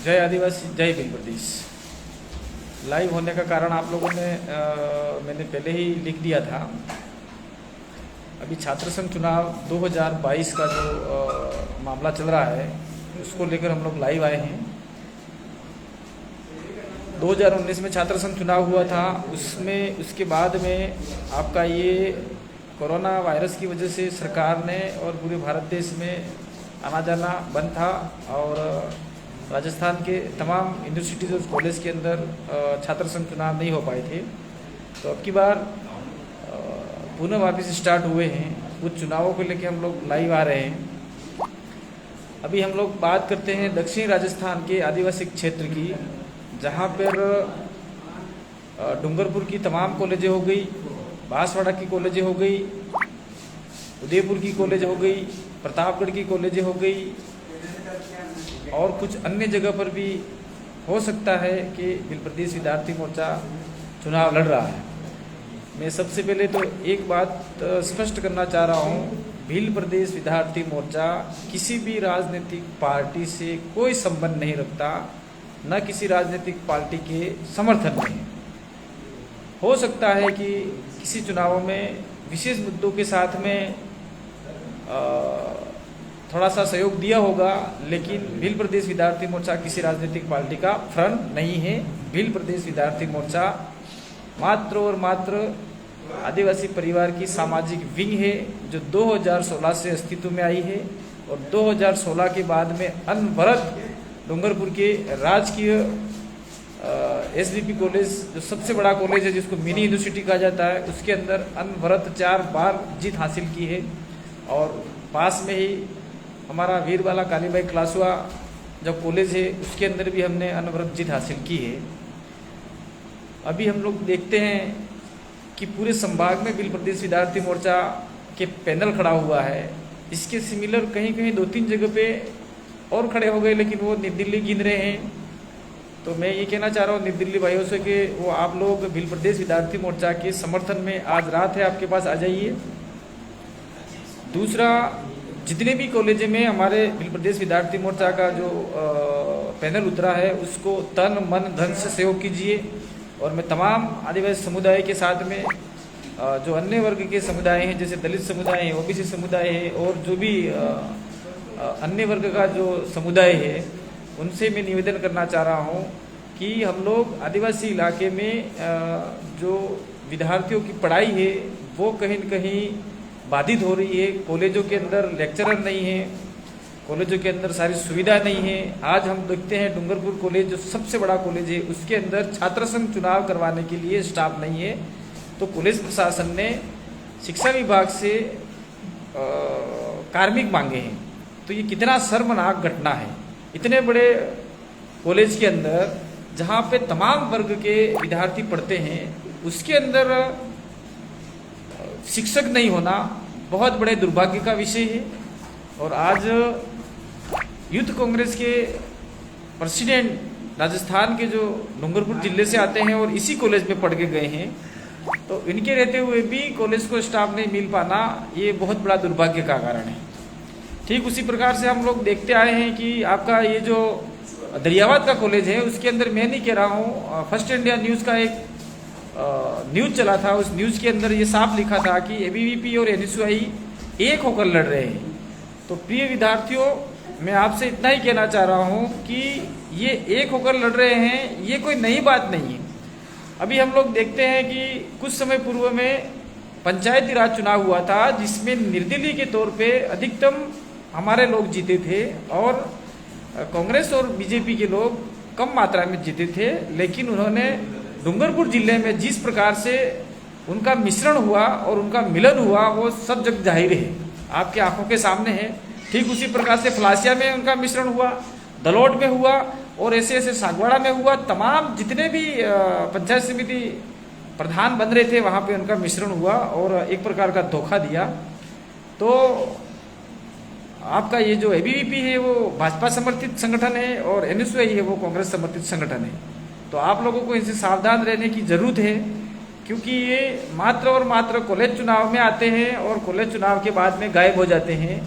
जय आदिवासी जय भील प्रदेश। लाइव होने का कारण आप लोगों ने मैंने पहले ही लिख दिया था। अभी छात्र संघ चुनाव 2022 का जो मामला चल रहा है उसको लेकर हम लोग लाइव आए हैं। 2019 में छात्र संघ चुनाव हुआ था, उसमें उसके बाद में आपका ये कोरोना वायरस की वजह से सरकार ने और पूरे भारत देश में आना जाना बंद था और राजस्थान के तमाम यूनिवर्सिटीज़ और कॉलेज के अंदर छात्र संघ चुनाव नहीं हो पाए थे। तो अब की बार पुनः वापस स्टार्ट हुए हैं। कुछ चुनावों को लेकर हम लोग लाइव आ रहे हैं। अभी हम लोग बात करते हैं दक्षिणी राजस्थान के आदिवासी क्षेत्र की, जहाँ पर डूंगरपुर की तमाम कॉलेजें हो गई, बांसवाड़ा की कॉलेजें हो गई, उदयपुर की कॉलेज हो गई, प्रतापगढ़ की कॉलेजें हो गई और कुछ अन्य जगह पर भी हो सकता है कि भील प्रदेश विद्यार्थी मोर्चा चुनाव लड़ रहा है। मैं सबसे पहले तो एक बात स्पष्ट करना चाह रहा हूँ, भील प्रदेश विद्यार्थी मोर्चा किसी भी राजनीतिक पार्टी से कोई संबंध नहीं रखता, न किसी राजनीतिक पार्टी के समर्थन में। हो सकता है कि किसी चुनावों में विशेष मुद्दों के साथ में थोड़ा सा सहयोग दिया होगा, लेकिन भील प्रदेश विद्यार्थी मोर्चा किसी राजनीतिक पार्टी का फ्रंट नहीं है। भील प्रदेश विद्यार्थी मोर्चा मात्र और मात्र आदिवासी परिवार की सामाजिक विंग है, जो 2016 से अस्तित्व में आई है और 2016 के बाद में अनवरत डूंगरपुर के राजकीय एसडीपी कॉलेज, जो सबसे बड़ा कॉलेज है जिसको मिनी यूनिवर्सिटी कहा जाता है, उसके अंदर अनवरत 4 बार जीत हासिल की है। और पास में ही हमारा वीरबाला कालीबाई क्लासुआ जो कॉलेज है उसके अंदर भी हमने अनवरत जीत हासिल की है। अभी हम लोग देखते हैं कि पूरे संभाग में भील प्रदेश विद्यार्थी मोर्चा के पैनल खड़ा हुआ है। इसके सिमिलर कहीं कहीं 2-3 जगह पे और खड़े हो गए, लेकिन वो नई दिल्ली गिन रहे हैं। तो मैं ये कहना चाह रहा हूँ नई दिल्ली भाइयों से कि वो आप लोग भील प्रदेश विद्यार्थी मोर्चा के समर्थन में आज रात है आपके पास, आ जाइए। दूसरा, जितने भी कॉलेज में हमारे भील प्रदेश विद्यार्थी मोर्चा का जो पैनल उतरा है उसको तन मन धन से सहयोग कीजिए। और मैं तमाम आदिवासी समुदाय के साथ में जो अन्य वर्ग के समुदाय हैं, जैसे दलित समुदाय है, ओबीसी समुदाय है और जो भी अन्य वर्ग का जो समुदाय है, उनसे मैं निवेदन करना चाह रहा हूँ कि हम लोग आदिवासी इलाके में जो विद्यार्थियों की पढ़ाई है वो कहीं न कहीं बाधित हो रही है। कॉलेजों के अंदर लेक्चरर नहीं है, कॉलेजों के अंदर सारी सुविधा नहीं है। आज हम देखते हैं डूंगरपुर कॉलेज जो सबसे बड़ा कॉलेज है उसके अंदर छात्र संघ चुनाव करवाने के लिए स्टाफ नहीं है। तो कॉलेज प्रशासन ने शिक्षा विभाग से कार्मिक मांगे हैं। तो ये कितना शर्मनाक घटना है। इतने बड़े कॉलेज के अंदर जहाँ पे तमाम वर्ग के विद्यार्थी पढ़ते हैं उसके अंदर शिक्षक नहीं होना बहुत बड़े दुर्भाग्य का विषय है। और आज यूथ कांग्रेस के प्रेसिडेंट राजस्थान के जो डूंगरपुर जिले से आते हैं और इसी कॉलेज में पढ़ के गए हैं, तो इनके रहते हुए भी कॉलेज को स्टाफ नहीं मिल पाना ये बहुत बड़ा दुर्भाग्य का कारण है। ठीक उसी प्रकार से हम लोग देखते आए हैं कि आपका ये जो दरियावाद का कॉलेज है उसके अंदर, मैं नहीं कह रहा हूँ, फर्स्ट इंडिया न्यूज़ का एक न्यूज़ चला था। उस न्यूज़ के अंदर ये साफ लिखा था कि एबीवीपी और एनएसयूआई एक होकर लड़ रहे हैं। तो प्रिय विद्यार्थियों, मैं आपसे इतना ही कहना चाह रहा हूँ कि ये एक होकर लड़ रहे हैं, ये कोई नई बात नहीं है। अभी हम लोग देखते हैं कि कुछ समय पूर्व में पंचायती राज चुनाव हुआ था जिसमें निर्दलीय के तौर पे अधिकतम हमारे लोग जीते थे और कांग्रेस और बीजेपी के लोग कम मात्रा में जीते थे। लेकिन उन्होंने डूंगरपुर जिले में जिस प्रकार से उनका मिश्रण हुआ और उनका मिलन हुआ वो सब जग जाहिर है, आपके आंखों के सामने है। ठीक उसी प्रकार से फलासिया में उनका मिश्रण हुआ, दलोट में हुआ और ऐसे ऐसे सागवाड़ा में हुआ। तमाम जितने भी पंचायत समिति प्रधान बन रहे थे वहाँ पे उनका मिश्रण हुआ और एक प्रकार का धोखा दिया। तो आपका ये जो एबीवीपी है वो भाजपा समर्थित संगठन है और एनएसयूआई है वो कांग्रेस समर्थित संगठन है। तो आप लोगों को इनसे सावधान रहने की जरूरत है, क्योंकि ये मात्र और मात्र कॉलेज चुनाव में आते हैं और कॉलेज चुनाव के बाद में गायब हो जाते हैं।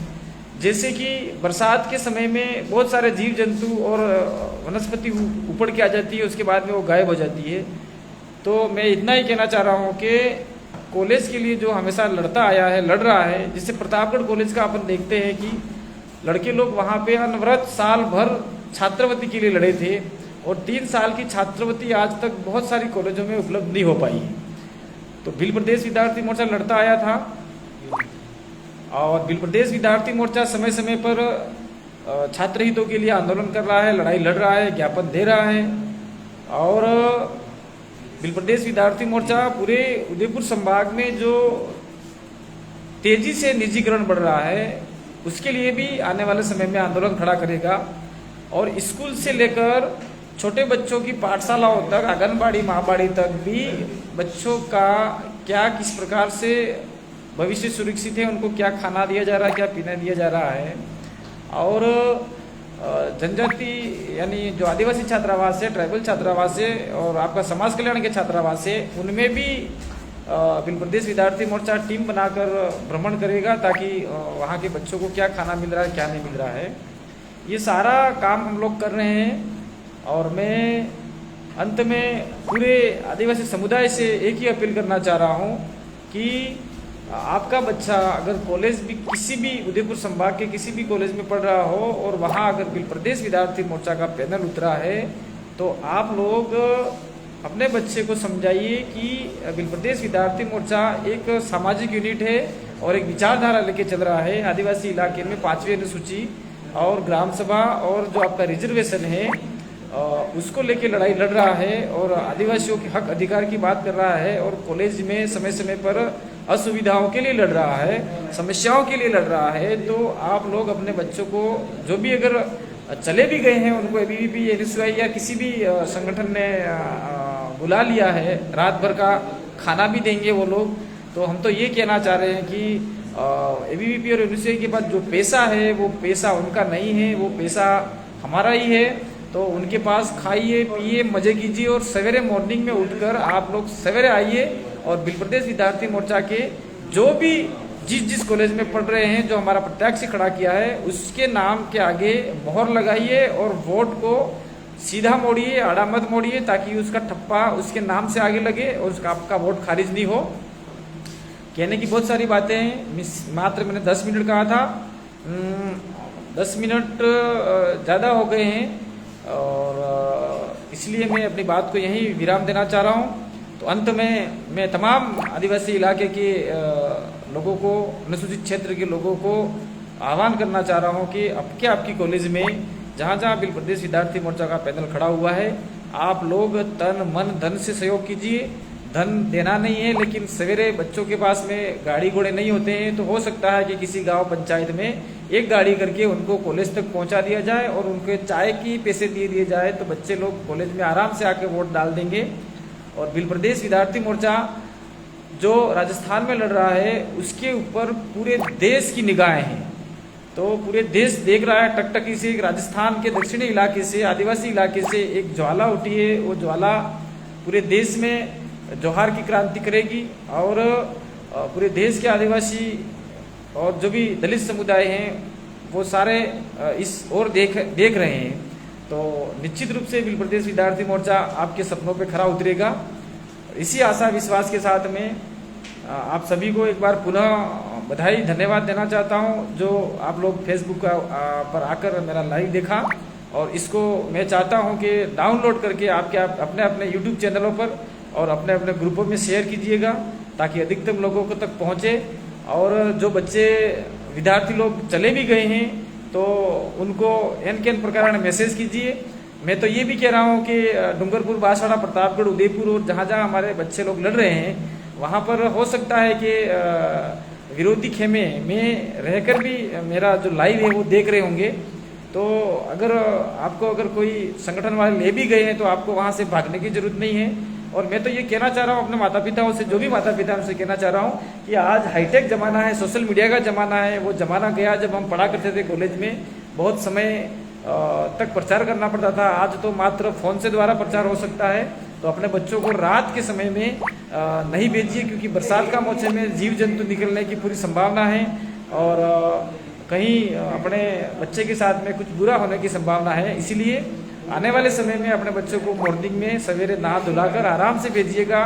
जैसे कि बरसात के समय में बहुत सारे जीव जंतु और वनस्पति ऊपर के आ जाती है, उसके बाद में वो गायब हो जाती है। तो मैं इतना ही कहना चाह रहा हूँ कि कॉलेज के लिए जो हमेशा लड़ता आया है, लड़ रहा है, जिससे प्रतापगढ़ कॉलेज का अपन देखते हैं कि लड़के लोग वहाँ पे अनवरत साल भर छात्रवृत्ति के लिए लड़े थे और 3 साल की छात्रवृत्ति आज तक बहुत सारी कॉलेजों में उपलब्ध नहीं हो पाई। तो भील प्रदेश विद्यार्थी मोर्चा लड़ता आया था और भील प्रदेश विद्यार्थी मोर्चा समय समय पर छात्र हितों के लिए आंदोलन कर रहा है, लड़ाई लड़ रहा है, ज्ञापन दे रहा है। और भील प्रदेश विद्यार्थी मोर्चा पूरे उदयपुर संभाग में जो तेजी से निजीकरण बढ़ रहा है उसके लिए भी आने वाले समय में आंदोलन खड़ा करेगा। और स्कूल से लेकर छोटे बच्चों की पाठशालाओं तक, आंगनबाड़ी महाबाड़ी तक भी बच्चों का क्या किस प्रकार से भविष्य सुरक्षित है, उनको क्या खाना दिया जा रहा है, क्या पीना दिया जा रहा है। और जनजाति यानी जो आदिवासी छात्रावास है, ट्राइबल छात्रावास है और आपका समाज कल्याण के छात्रावास है, उनमें भी भील प्रदेश विद्यार्थी मोर्चा टीम बनाकर भ्रमण करेगा ताकि वहाँ के बच्चों को क्या खाना मिल रहा है, क्या नहीं मिल रहा है। ये सारा काम हम लोग कर रहे हैं। और मैं अंत में पूरे आदिवासी समुदाय से एक ही अपील करना चाह रहा हूँ कि आपका बच्चा अगर कॉलेज भी किसी भी उदयपुर संभाग के किसी भी कॉलेज में पढ़ रहा हो और वहाँ अगर भील प्रदेश विद्यार्थी मोर्चा का पैनल उतरा है तो आप लोग अपने बच्चे को समझाइए कि भील प्रदेश विद्यार्थी मोर्चा एक सामाजिक यूनिट है और एक विचारधारा लेके चल रहा है। आदिवासी इलाके में 5वीं अनुसूची और ग्राम सभा और जो आपका रिजर्वेशन है उसको लेके लड़ाई लड़ रहा है और आदिवासियों के हक अधिकार की बात कर रहा है और कॉलेज में समय समय पर असुविधाओं के लिए लड़ रहा है, समस्याओं के लिए लड़ रहा है। तो आप लोग अपने बच्चों को जो भी अगर चले भी गए हैं उनको ABVP NSY या किसी भी संगठन ने बुला लिया है, रात भर का खाना भी देंगे वो लोग। तो हम तो ये कहना चाह रहे हैं कि ABVP और NSY के पास जो पैसा है वो पैसा उनका नहीं है, वो पैसा हमारा ही है। तो उनके पास खाइए पिए मजे कीजिए और सवेरे मॉर्निंग में उठकर आप लोग सवेरे आइए और भील प्रदेश विद्यार्थी मोर्चा के जो भी जिस कॉलेज में पढ़ रहे हैं, जो हमारा प्रत्याशी खड़ा किया है, उसके नाम के आगे मोहर लगाइए और वोट को सीधा मोड़िए, आड़ा मत मोड़िए ताकि उसका ठप्पा उसके नाम से आगे लगे और उसका आपका वोट खारिज नहीं हो। कहने की बहुत सारी बातें हैं, मात्र मैंने 10 मिनट कहा था, 10 मिनट ज़्यादा हो गए हैं और इसलिए मैं अपनी बात को यहीं विराम देना चाह रहा हूँ। तो अंत में मैं तमाम आदिवासी इलाके के लोगों को, अनुसूचित क्षेत्र के लोगों को आह्वान करना चाह रहा हूँ कि आपकी कॉलेज में जहाँ जहाँ भील प्रदेश विद्यार्थी मोर्चा का पैनल खड़ा हुआ है, आप लोग तन मन धन से सहयोग कीजिए। धन देना नहीं है, लेकिन सवेरे बच्चों के पास में गाड़ी घोड़े नहीं होते हैं तो हो सकता है कि किसी गांव पंचायत में एक गाड़ी करके उनको कॉलेज तक पहुंचा दिया जाए और उनके चाय की पैसे दिए जाए तो बच्चे लोग कॉलेज में आराम से आके वोट डाल देंगे। और भील प्रदेश विद्यार्थी मोर्चा जो राजस्थान में लड़ रहा है उसके ऊपर पूरे देश की निगाहें हैं। तो पूरे देश देख रहा है टकटकी से, राजस्थान के दक्षिणी इलाके से, आदिवासी इलाके से एक ज्वाला उठी है। वो ज्वाला पूरे देश में जोहार की क्रांति करेगी और पूरे देश के आदिवासी और जो भी दलित समुदाय हैं वो सारे इस ओर देख रहे हैं। तो निश्चित रूप से भील प्रदेश विद्यार्थी मोर्चा आपके सपनों पे खरा उतरेगा। इसी आशा विश्वास के साथ में आप सभी को एक बार पुनः बधाई धन्यवाद देना चाहता हूं जो आप लोग फेसबुक पर आकर मेरा लाइव देखा। और इसको मैं चाहता हूं कि डाउनलोड करके आपके अपने अपने यूट्यूब चैनलों पर और अपने अपने ग्रुपों में शेयर कीजिएगा ताकि अधिकतम लोगों को तक पहुंचे। और जो बच्चे विद्यार्थी लोग चले भी गए हैं तो उनको एन प्रकार मैसेज कीजिए। मैं तो ये भी कह रहा हूँ कि डूंगरपुर, बांसवाड़ा, प्रतापगढ़, उदयपुर और जहाँ जहाँ हमारे बच्चे लोग लड़ रहे हैं वहाँ पर हो सकता है कि विरोधी खेमे में रहकर भी मेरा जो लाइव है वो देख रहे होंगे। तो अगर कोई संगठन वाले ले भी गए हैं तो आपको वहाँ से भागने की जरूरत नहीं है। और मैं तो ये कहना चाह रहा हूँ अपने माता पिताओं से, जो भी माता पिता उनसे कहना चाह रहा हूँ कि आज हाईटेक ज़माना है, सोशल मीडिया का ज़माना है। वो ज़माना गया जब हम पढ़ा करते थे कॉलेज में, बहुत समय तक प्रचार करना पड़ता था। आज तो मात्र फ़ोन से द्वारा प्रचार हो सकता है। तो अपने बच्चों को रात के समय में नहीं भेजिए क्योंकि बरसात का मौसम में जीव जंतु निकलने की पूरी संभावना है। और कहीं अपने बच्चे के साथ में कुछ बुरा होने की संभावना है। इसीलिए आने वाले समय में अपने बच्चों को मॉर्निंग में सवेरे नहा धुलाकर आराम से भेजिएगा।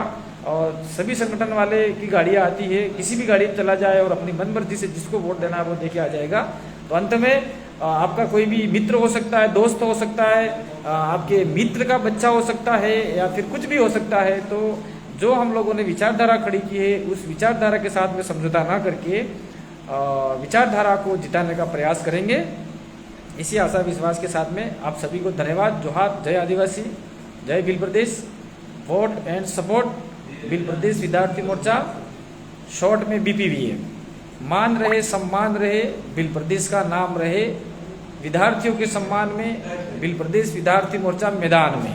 और सभी संगठन वाले की गाड़ियाँ आती है, किसी भी गाड़ी में चला जाए और अपनी मनमर्जी से जिसको वोट देना है वो देके आ जाएगा। तो अंत में आपका कोई भी मित्र हो सकता है, दोस्त हो सकता है, आपके मित्र का बच्चा हो सकता है, या फिर कुछ भी हो सकता है। तो जो हम लोगों ने विचारधारा खड़ी की है उस विचारधारा के साथ में समझौता ना करके विचारधारा को जिताने का प्रयास करेंगे। इसी आशा विश्वास के साथ में आप सभी को धन्यवाद। जोहार। जय आदिवासी, जय भील प्रदेश। वोट एंड सपोर्ट भील प्रदेश विद्यार्थी मोर्चा, शॉर्ट में BPVM। मान रहे, सम्मान रहे, भील प्रदेश का नाम रहे। विद्यार्थियों के सम्मान में भील प्रदेश विद्यार्थी मोर्चा मैदान में,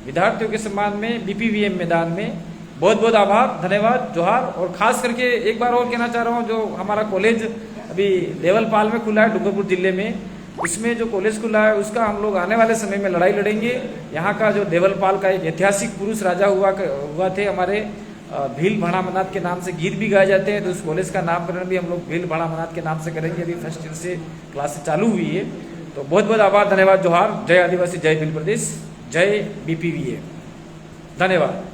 विद्यार्थियों के सम्मान में BPVM मैदान में। बहुत बहुत आभार, धन्यवाद, जोहार। और खास करके एक बार और कहना चाह रहा हूँ, जो हमारा कॉलेज अभी देवलपाल में खुला है डूंगरपुर जिले में, उसमें जो कॉलेज खुला है उसका हम लोग आने वाले समय में लड़ाई लड़ेंगे। यहाँ का जो देवलपाल का एक ऐतिहासिक पुरुष राजा हुआ थे, हमारे भील भड़ामनाथ के नाम से गीत भी गाए जाते हैं। तो उस कॉलेज का नामकरण भी हम लोग भील भड़ामनाथ के नाम से करेंगे। अभी फर्स्ट ईयर से क्लासेस चालू हुई है। तो बहुत बहुत आभार, धन्यवाद, जोहार। जय आदिवासी, जय भील प्रदेश, जय BPVM। धन्यवाद।